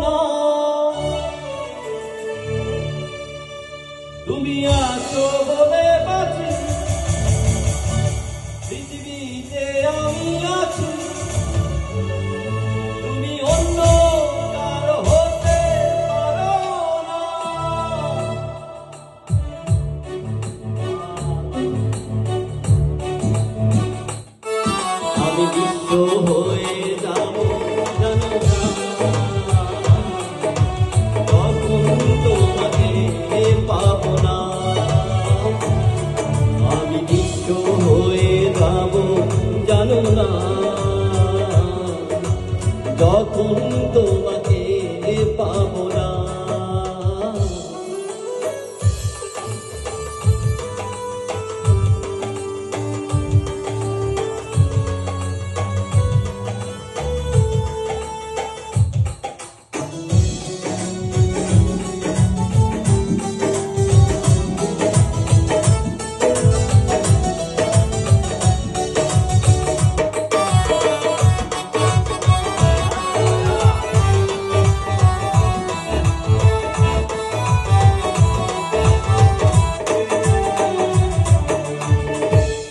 না, তুমি আছো বলে বাঁচি, পৃথিবীতে আমি আছি, তুমি অন্য কারো হতে পারো না। আমি বিশ্ব হয়ে যাব জানো না, তখন তোমাকে পাবো না। আমি বিশ্ব হয়ে যাব জানো না, যখন তোমাকে পাবো না।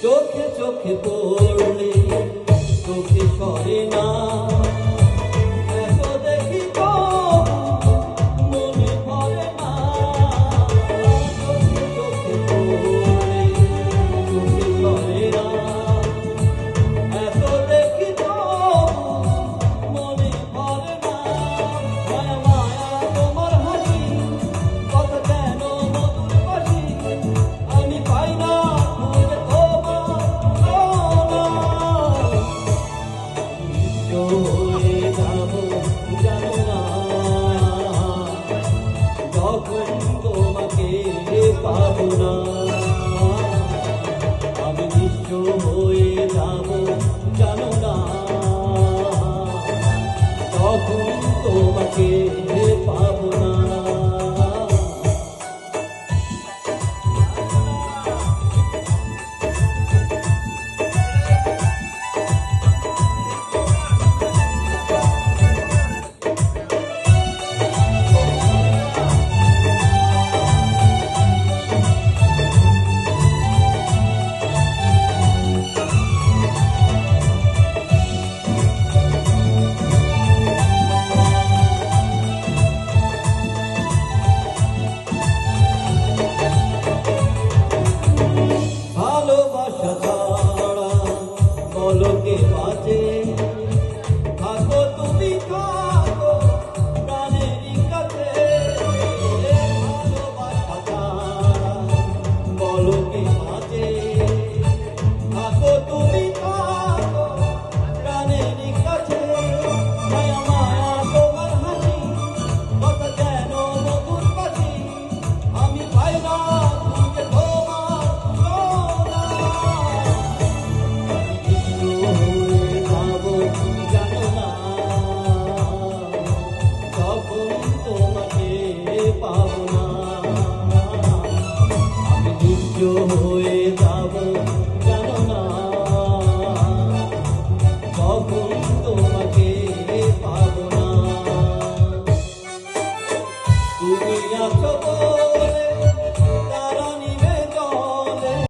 চোখে চোখে পড়লে চোখে সরে না, এত দেখি তো মনে পড়ে না। চোখে চোখে পড়লে চোখে সরে না, এত দেখি তো মনে পড়ে না। মায়া মায়া তোমার হাসি, কথা কেন মধুর বাসি, আমি পাই না খুঁজে তোমার সোনা। হয়ে যাব জানো না, যখন তোমাকে পাবো না। আমি বিশ্ব হয়ে যাব জানো না, তখন তোমাকে পাবো না। ভালোবাসা ছাড়া পলকে বাজে, থাকো তুমি থাকো প্রাণেরই কাছে। ভালোবাসা ছাড়া পলকে বাজে, থাকো তুমি থাকো প্রাণেরই কাছে। মায়া